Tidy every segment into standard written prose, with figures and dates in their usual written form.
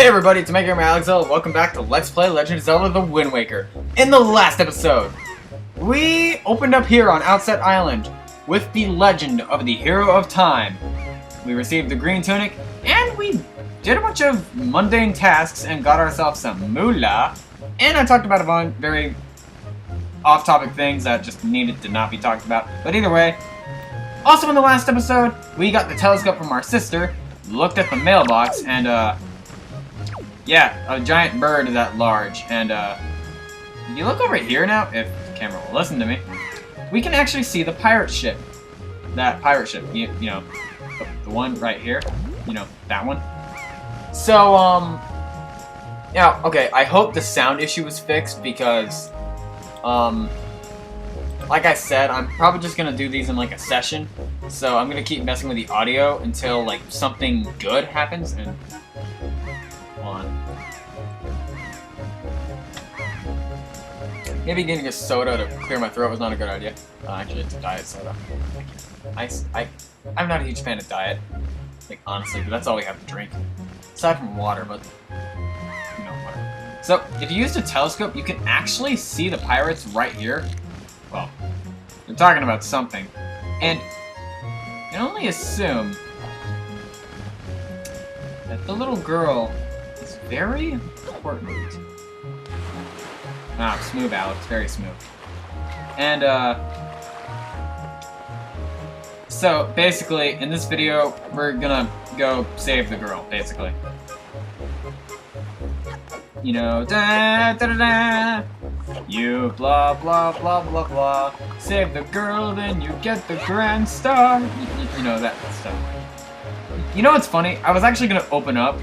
Hey everybody, it's Maker Alexiel. Welcome back to Let's Play Legend of Zelda The Wind Waker. In the last episode, we opened up here on Outset Island with the legend of the Hero of Time. We received the green tunic, and we did a bunch of mundane tasks and got ourselves some moolah. And I talked about a bunch of very off-topic things that just needed to not be talked about. But either way, also in the last episode, we got the telescope from our sister, looked at the mailbox, and yeah, a giant bird that large, and if you look over here now, if the camera will listen to me, we can actually see the pirate ship. That pirate ship, you know, the one right here, you know, that one. So, yeah, okay, I hope the sound issue was fixed because, like I said, I'm probably just gonna do these in like a session, so I'm gonna keep messing with the audio until like something good happens, and maybe getting a soda to clear my throat was not a good idea. Actually, it's a diet soda. I'm not a huge fan of diet, like honestly, but that's all we have to drink. Aside from water, but you know, whatever. So, if you used a telescope, you can actually see the pirates right here. Well, they're talking about something, and I can only assume that the little girl is very important. Ah, smooth, Alex. Very smooth. And, so, basically, in this video, we're gonna go save the girl, basically. You know, da da da da, you blah blah blah blah blah, save the girl, then you get the grand star. You know, that stuff. You know what's funny? I was actually gonna open up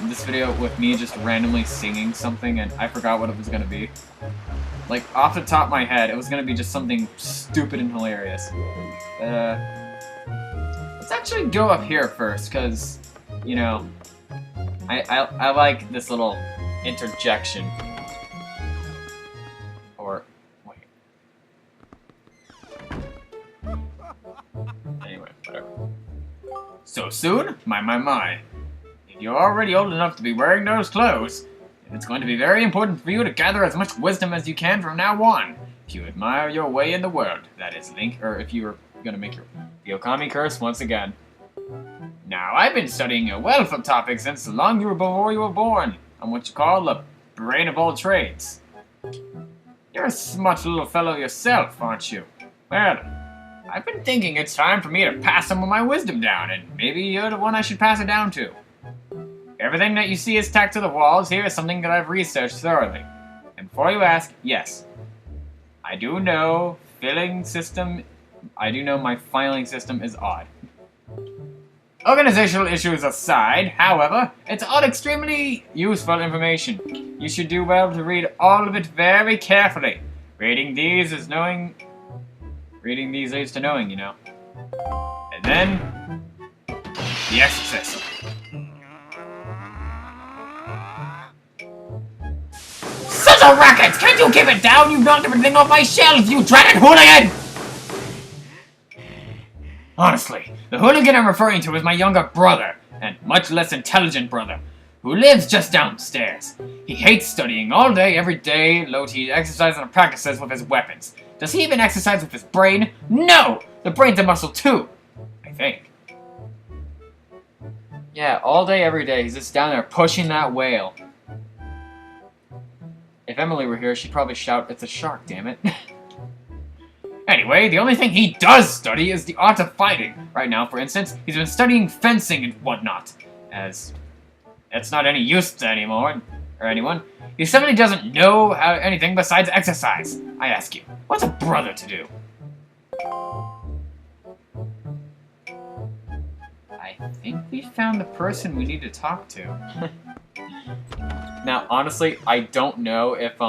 this video with me just randomly singing something, and I forgot what it was gonna be. Like, off the top of my head, it was gonna be just something stupid and hilarious. Let's actually go up here first, because, you know, I like this little interjection. Or, wait. Anyway, whatever. So soon? My. If you're already old enough to be wearing those clothes, it's going to be very important for you to gather as much wisdom as you can from now on. If you admire your way in the world, that is, Link, or if you were going to make your Okami curse once again. Now, I've been studying a wealth of topics since long before you were born, on what you call the brain of all trades. You're a smart little fellow yourself, aren't you? Well, I've been thinking it's time for me to pass some of my wisdom down, and maybe you're the one I should pass it down to. Everything that you see is tacked to the walls here is something that I've researched thoroughly. And before you ask, yes, I do know my filing system is odd. Organizational issues aside, however, it's all extremely useful information. You should do well to read all of it very carefully. Reading these leads to knowing, you know. And then, the exorcism. Sizzle Rockets! Can't you keep it down? You knocked everything off my shelf, you dreaded hooligan! Honestly, the hooligan I'm referring to is my younger brother, and much less intelligent brother, who lives just downstairs. He hates studying all day, every day, low he exercises and practices with his weapons. Does he even exercise with his brain? No! The brain's a muscle too, I think. Yeah, all day, every day, he's just down there pushing that whale. If Emily were here, she'd probably shout, "It's a shark, damn it." Anyway, the only thing he does study is the art of fighting. Right now, for instance, he's been studying fencing and whatnot, as it's not any use to anyone. He simply doesn't know anything besides exercise. I ask you, what's a brother to do? I think we found the person we need to talk to. Now, honestly, I don't know if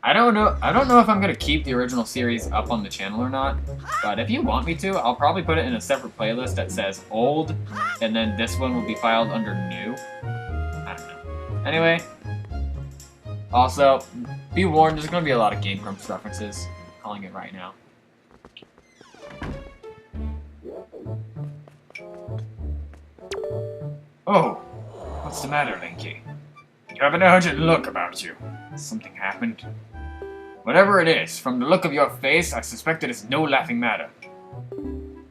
I don't know if I'm gonna keep the original series up on the channel or not, but if you want me to, I'll probably put it in a separate playlist that says old, and then this one will be filed under new. I don't know. Anyway, also, be warned, there's gonna be a lot of Game Grumps references. I'm calling it right now. Oh, What's the matter, Linky? You have an urgent look about you. Something happened? Whatever it is, from the look of your face, I suspect it is no laughing matter.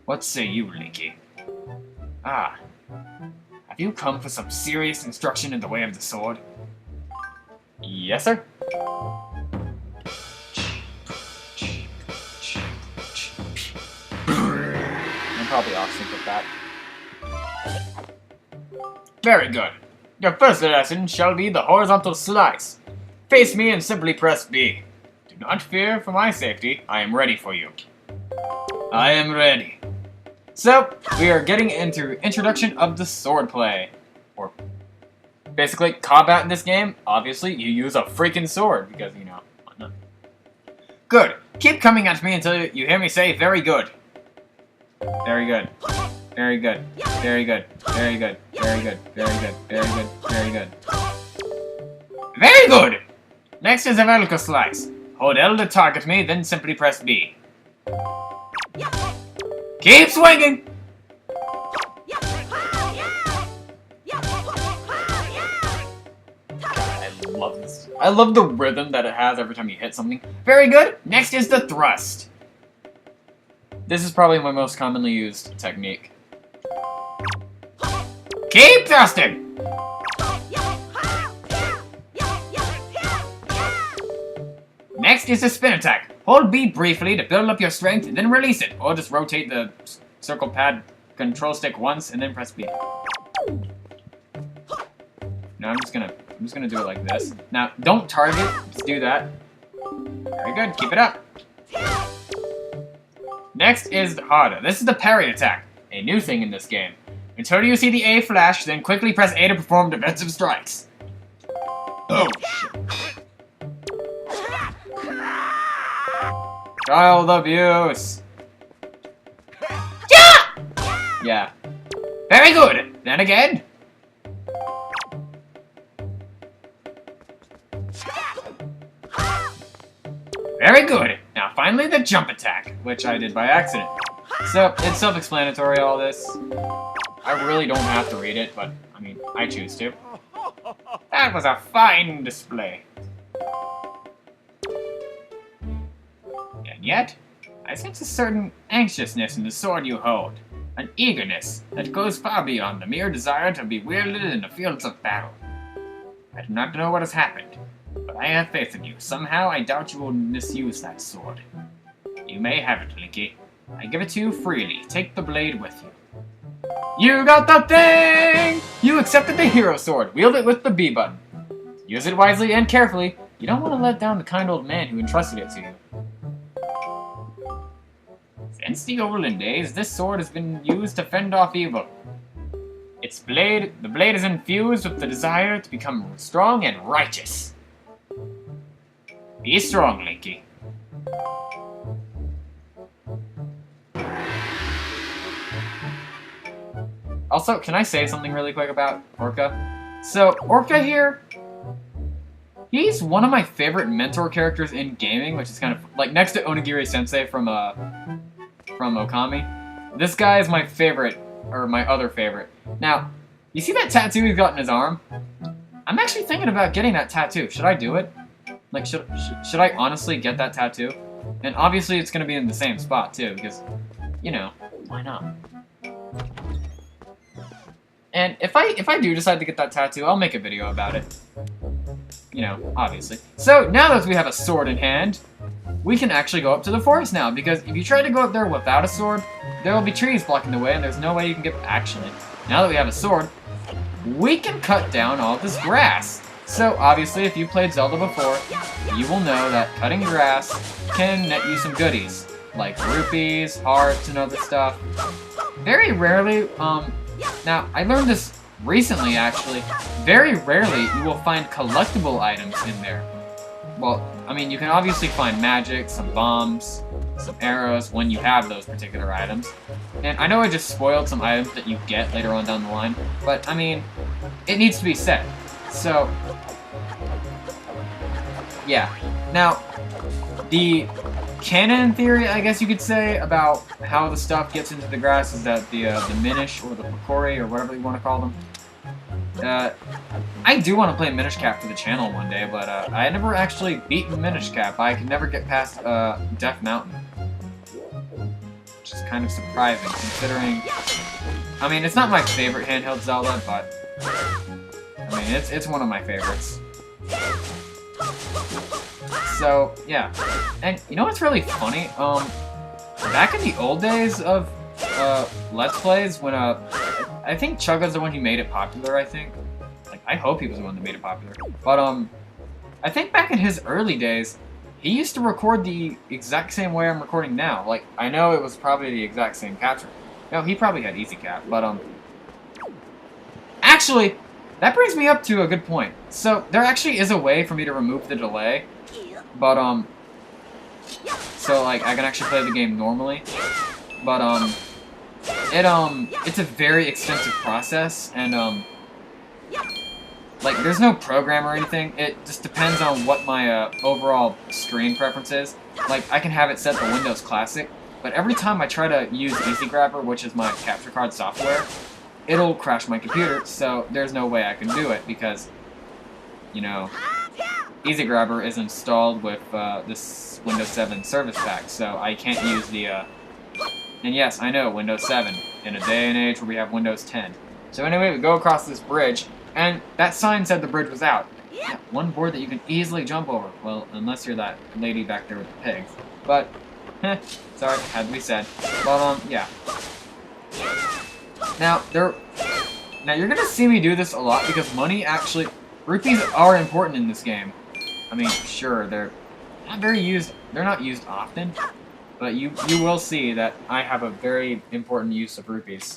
What say you, Linky? Ah. Have you come for some serious instruction in the way of the sword? Yes, sir. I'm probably off sync with that. Very good. Your first lesson shall be the horizontal slice. Face me and simply press B. Do not fear for my safety. I am ready for you. I am ready. So, we are getting into introduction of the sword play. Or, basically, combat in this game, obviously, you use a freaking sword, because, you know, why not? Good. Keep coming at me until you hear me say, very good. Very good. Very good. Very good. Very good. Very good. Very good. Very good. Very good. Very good! Next is a vertical slice. Hold L to target me, then simply press B. Keep swinging! I love this. I love the rhythm that it has every time you hit something. Very good! Next is the thrust. This is probably my most commonly used technique. Keep thrusting! Next is the spin attack. Hold B briefly to build up your strength, and then release it. Or just rotate the circle pad control stick once, and then press B. Now I'm just gonna do it like this. Now, don't target, just do that. Very good, keep it up. Next is harder. This is the parry attack, a new thing in this game. Until you see the A flash, then quickly press A to perform defensive strikes. Oh, shit. Child abuse. Yeah. Very good. Then again. Very good. Now finally the jump attack, which I did by accident. So, it's self-explanatory, all this. I really don't have to read it, but, I mean, I choose to. That was a fine display. And yet, I sense a certain anxiousness in the sword you hold. An eagerness that goes far beyond the mere desire to be wielded in the fields of battle. I do not know what has happened, but I have faith in you. Somehow, I doubt you will misuse that sword. You may have it, Linky. I give it to you freely. Take the blade with you. You got the thing! You accepted the hero sword. Wield it with the B button. Use it wisely and carefully. You don't want to let down the kind old man who entrusted it to you. Since the olden days, this sword has been used to fend off evil. The blade is infused with the desire to become strong and righteous. Be strong, Linky. Also, can I say something really quick about Orca? So, Orca here, he's one of my favorite mentor characters in gaming, which is kind of, like, next to Onigiri-sensei from Okami. This guy is my favorite, or my other favorite. Now, you see that tattoo he's got in his arm? I'm actually thinking about getting that tattoo. Should I do it? Like, should I honestly get that tattoo? And obviously it's going to be in the same spot, too, because, you know, why not? And if I do decide to get that tattoo, I'll make a video about it. You know, obviously. So, now that we have a sword in hand, we can actually go up to the forest now, because if you try to go up there without a sword, there will be trees blocking the way, and there's no way you can get action in. Now that we have a sword, we can cut down all this grass. So, obviously, if you've played Zelda before, you will know that cutting grass can net you some goodies, like rupees, hearts, and other stuff. Very rarely, now, I learned this recently, actually. Very rarely you will find collectible items in there. Well, I mean, you can obviously find magic, some bombs, some arrows when you have those particular items. And I know I just spoiled some items that you get later on down the line, but, I mean, it needs to be said. So, yeah. Now, the canon theory, I guess you could say, about how the stuff gets into the grass is that the Minish, or the Pokori, or whatever you want to call them, I do want to play Minish Cap for the channel one day, but I never actually beaten Minish Cap. I could never get past Death Mountain. Which is kind of surprising, considering... I mean, it's not my favorite handheld Zelda, but... I mean, it's one of my favorites. So, yeah. And you know what's really funny? Back in the old days of Let's Plays, when I think Chugga's the one who made it popular, I think. Like, I hope he was the one that made it popular. But, I think back in his early days, he used to record the exact same way I'm recording now. Like, I know it was probably the exact same capture. No, he probably had easy cap, but, actually, that brings me up to a good point. So, there actually is a way for me to remove the delay, but, so, like, I can actually play the game normally, but, it's a very extensive process, and, like, there's no program or anything. It just depends on what my, overall screen preference is. Like, I can have it set to Windows Classic, but every time I try to use Easy Grabber, which is my capture card software, it'll crash my computer, so there's no way I can do it, because, you know, Easy Grabber is installed with, this Windows 7 service pack, so I can't use the, and yes, I know, Windows 7, in a day and age where we have Windows 10. So anyway, we go across this bridge, and that sign said the bridge was out. Yeah, one board that you can easily jump over. Well, unless you're that lady back there with the pigs. But, sorry, had to be said. But, yeah. Now, you're gonna see me do this a lot because money actually... Rupees are important in this game. I mean, sure, they're not very used... They're not used often. But you will see that I have a very important use of rupees.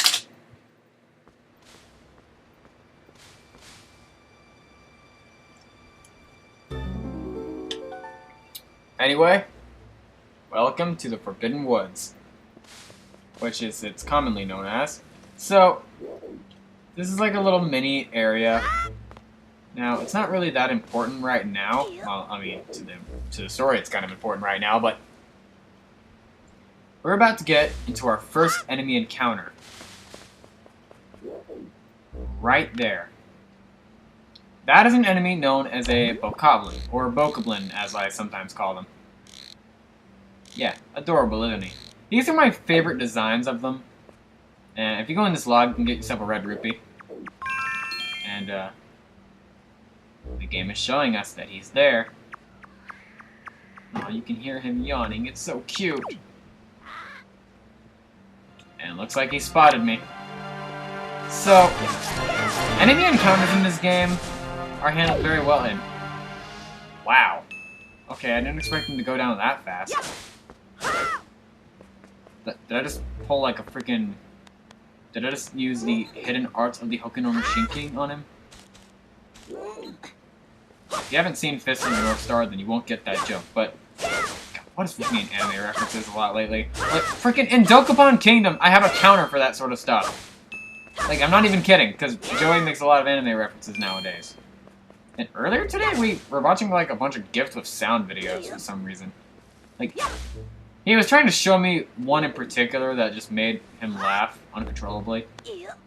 Anyway, welcome to the Forbidden Woods, which is it's commonly known as. So, this is like a little mini area. Now, it's not really that important right now. Well, I mean, to the story, it's kind of important right now, but we're about to get into our first enemy encounter. Right there. That is an enemy known as a bokoblin, or bokoblin, as I sometimes call them. Yeah, adorable, isn't he? These are my favorite designs of them. And if you go in this log, you can get yourself a red rupee. And, the game is showing us that he's there. Oh, you can hear him yawning. It's so cute. And it looks like he spotted me. So, enemy encounters in this game are handled very well, and wow. Okay, I didn't expect him to go down that fast. Did I just pull like a freaking... Did I just use the hidden arts of the Hoken no Shinki on him? If you haven't seen Fist of the North Star, then you won't get that joke, but... God, what is with me in anime references a lot lately? Like, freaking in Dokapon Kingdom, I have a counter for that sort of stuff. Like, I'm not even kidding, because Joey makes a lot of anime references nowadays. And earlier today, we were watching, like, a bunch of GIFs with sound videos for some reason. Like, he was trying to show me one in particular that just made him laugh uncontrollably.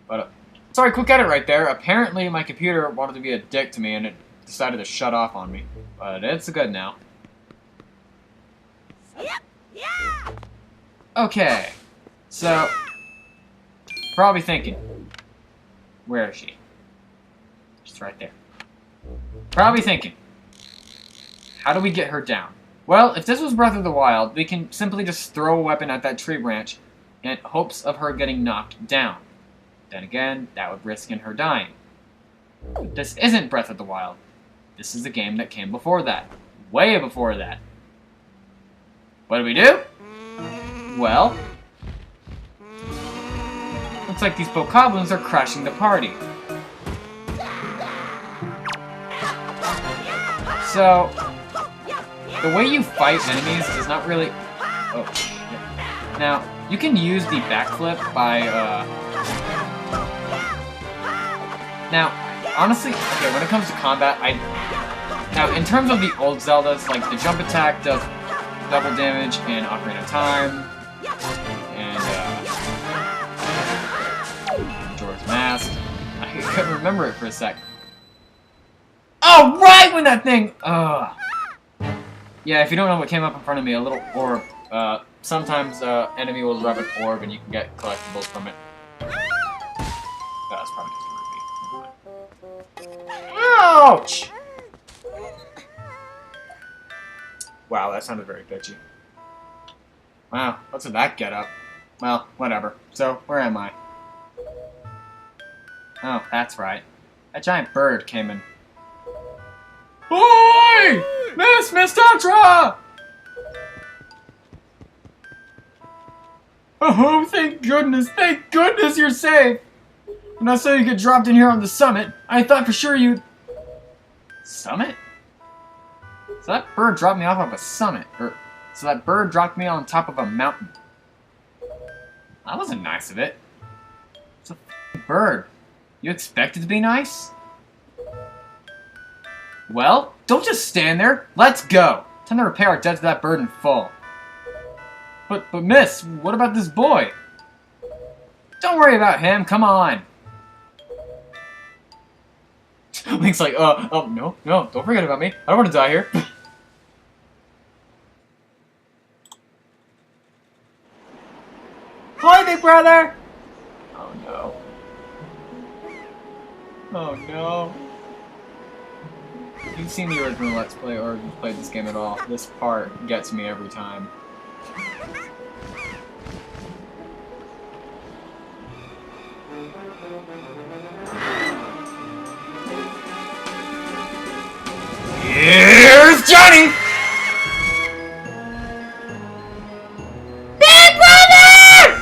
But, sorry, quick edit right there. Apparently, my computer wanted to be a dick to me, and it decided to shut off on me. But it's good now. Okay. So, probably thinking, where is she? She's right there. Probably thinking, how do we get her down? Well, if this was Breath of the Wild, we can simply just throw a weapon at that tree branch in hopes of her getting knocked down. Then again, that would risk in her dying. But this isn't Breath of the Wild. This is a game that came before that. Way before that. What do? Well, looks like these bokoblins are crashing the party. So, the way you fight enemies does not really... Oh, shit. Now, you can use the backflip by, Now, honestly, okay, when it comes to combat, Now, in terms of the old Zeldas, like, the jump attack does double damage in Ocarina of Time, and, Majora's Mask. I I couldn't remember it for a sec. Oh, right when that thing... Ugh. Yeah, if you don't know what came up in front of me, a little orb. Sometimes enemy will drop an orb and you can get collectibles from it. That's probably just a rupee. Ouch! Wow, that sounded very bitchy. Wow, what's with that get up? Well, whatever. So, where am I? Oh, that's right. That giant bird came in. Oi! Miss Ultra! Oh, thank goodness you're safe! When I saw you get dropped in here on the summit, I thought for sure you'd... Summit? So that bird dropped me off of a summit, so that bird dropped me on top of a mountain. That wasn't nice of it. It's a f***ing bird. You expect it to be nice? Well, don't just stand there. Let's go. Time to repair our debt to that bird in full. But miss, what about this boy? Don't worry about him. Come on. Link's like, no, don't forget about me. I don't want to die here. Hi, big brother! Oh no. Oh no. If you've seen the original Let's Play or you've played this game at all, this part gets me every time. Here's Johnny! Big brother!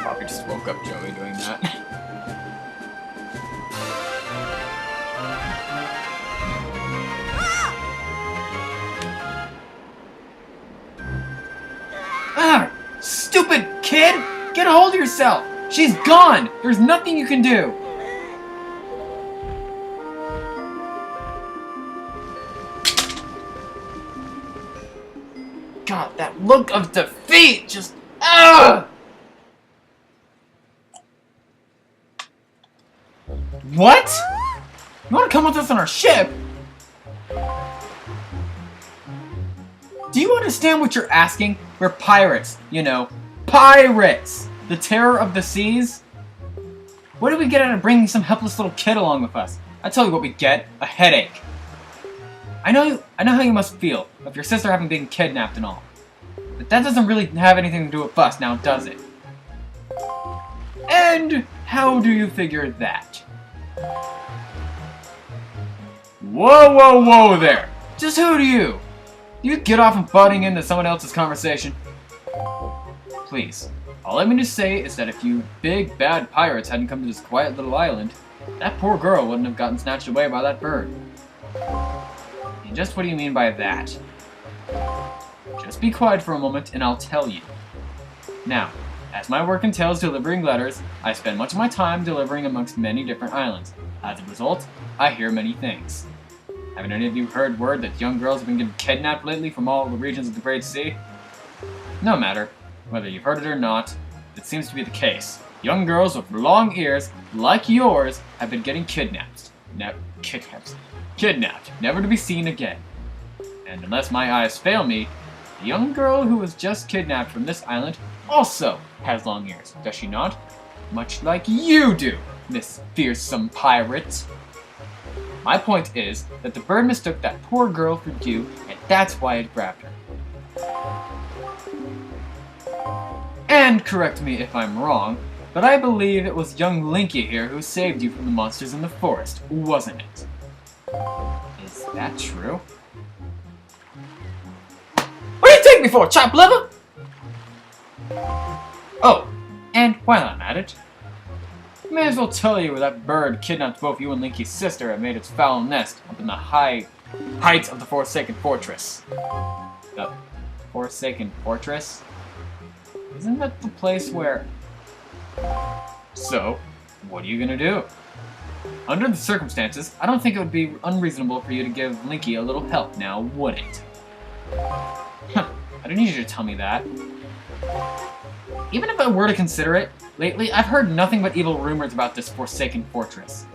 Probably just woke up Joey doing that. Ah! Stupid kid! Get a hold of yourself! She's gone! There's nothing you can do! God, that look of defeat just... Ugh! What? You want to come with us on our ship? Do you understand what you're asking? We're pirates, you know. Pirates! The terror of the seas? What do we get out of bringing some helpless little kid along with us? I tell you what we get. A headache. I know how you must feel, of your sister having been kidnapped and all. But that doesn't really have anything to do with us now, does it? And how do you figure that? Whoa there! Just who do you? Do you get off and butting into someone else's conversation? Please, all I mean to say is that if you big bad pirates hadn't come to this quiet little island, that poor girl wouldn't have gotten snatched away by that bird. And just what do you mean by that? Just be quiet for a moment and I'll tell you. Now, as my work entails delivering letters, I spend much of my time delivering amongst many different islands. As a result, I hear many things. Haven't any of you heard word that young girls have been getting kidnapped lately from all the regions of the Great Sea? No matter, whether you've heard it or not, it seems to be the case. Young girls with long ears, like yours, have been getting kidnapped. Kidnapped, never to be seen again. And unless my eyes fail me, the young girl who was just kidnapped from this island also has long ears, does she not? Much like you do, Miss Fearsome Pirate. My point is that the bird mistook that poor girl for you, and that's why it grabbed her. And correct me if I'm wrong, but I believe it was young Linky here who saved you from the monsters in the forest, wasn't it? Is that true? What do you take me for, chop liver? Oh, and while I'm at it, may as well tell you that bird kidnapped both you and Linky's sister and made its foul nest up in the high heights of the Forsaken Fortress. The Forsaken Fortress? Isn't that the place where... So, what are you gonna do? Under the circumstances, I don't think it would be unreasonable for you to give Linky a little help now, would it? Huh, I don't need you to tell me that. even if I were to consider it, lately I've heard nothing but evil rumors about this forsaken fortress.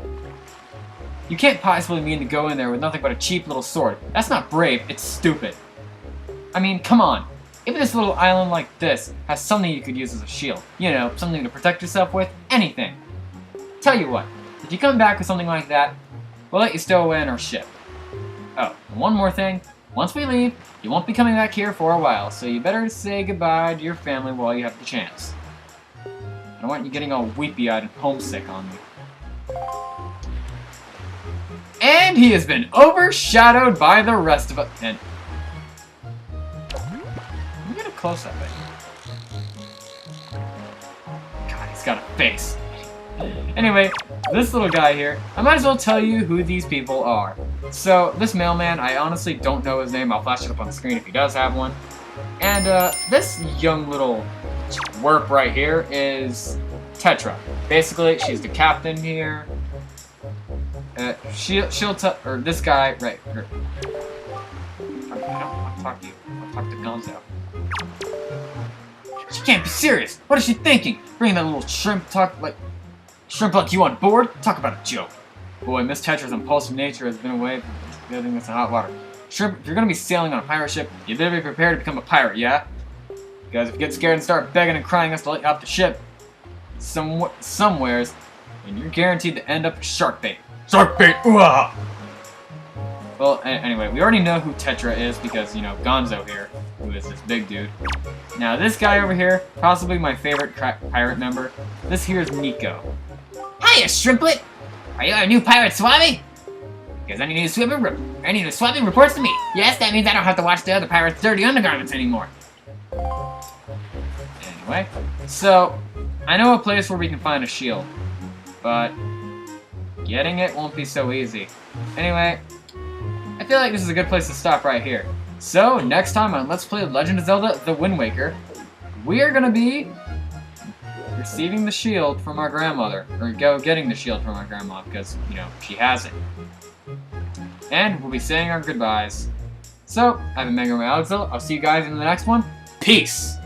You can't possibly mean to go in there with nothing but a cheap little sword. That's not brave, it's stupid. I mean, come on. Even this little island like this has something you could use as a shield. You know, something to protect yourself with, anything. Tell you what, if you come back with something like that, we'll let you stow away on our ship. Oh, and one more thing. Once we leave, you won't be coming back here for a while, so you better say goodbye to your family while you have the chance. I don't want you getting all weepy-eyed and homesick on me. And he has been overshadowed by the rest of us. And let me get a close-up. God, he's got a face. Anyway, this little guy here, I might as well tell you who these people are. So, this mailman, I honestly don't know his name. I'll flash it up on the screen if he does have one. And this young little twerp right here is Tetra. Basically, she's the captain here. She'll tell, or this guy right here. I don't want to talk to you. I'll talk to Gonzo. She can't be serious. What is she thinking? Bringing that little shrimp like you on board? Talk about a joke. Boy, Miss Tetra's impulsive nature has been away from getting us in hot water. Shrimp, if you're gonna be sailing on a pirate ship, you better be prepared to become a pirate, yeah? Because if you get scared and start begging and crying us to let you off the ship, somewheres, and you're guaranteed to end up as shark bait. Shark bait! Ooh-ah! Well, anyway, we already know who Tetra is because, you know, Gonzo here, who is this big dude. Now, this guy over here, possibly my favorite pirate member, this here is Nico. Hiya, Shrimplet! Are you our new pirate swabby? Because any new swabby reports to me. Yes, that means I don't have to watch the other pirates' dirty undergarments anymore. Anyway, so, I know a place where we can find a shield, but getting it won't be so easy. Anyway, I feel like this is a good place to stop right here. So, next time on Let's Play Legend of Zelda The Wind Waker, we are going to be receiving the shield from our grandmother, or getting the shield from our grandma, because, you know, she has it. And we'll be saying our goodbyes. So, I've been Alexiel. I'll see you guys in the next one. Peace!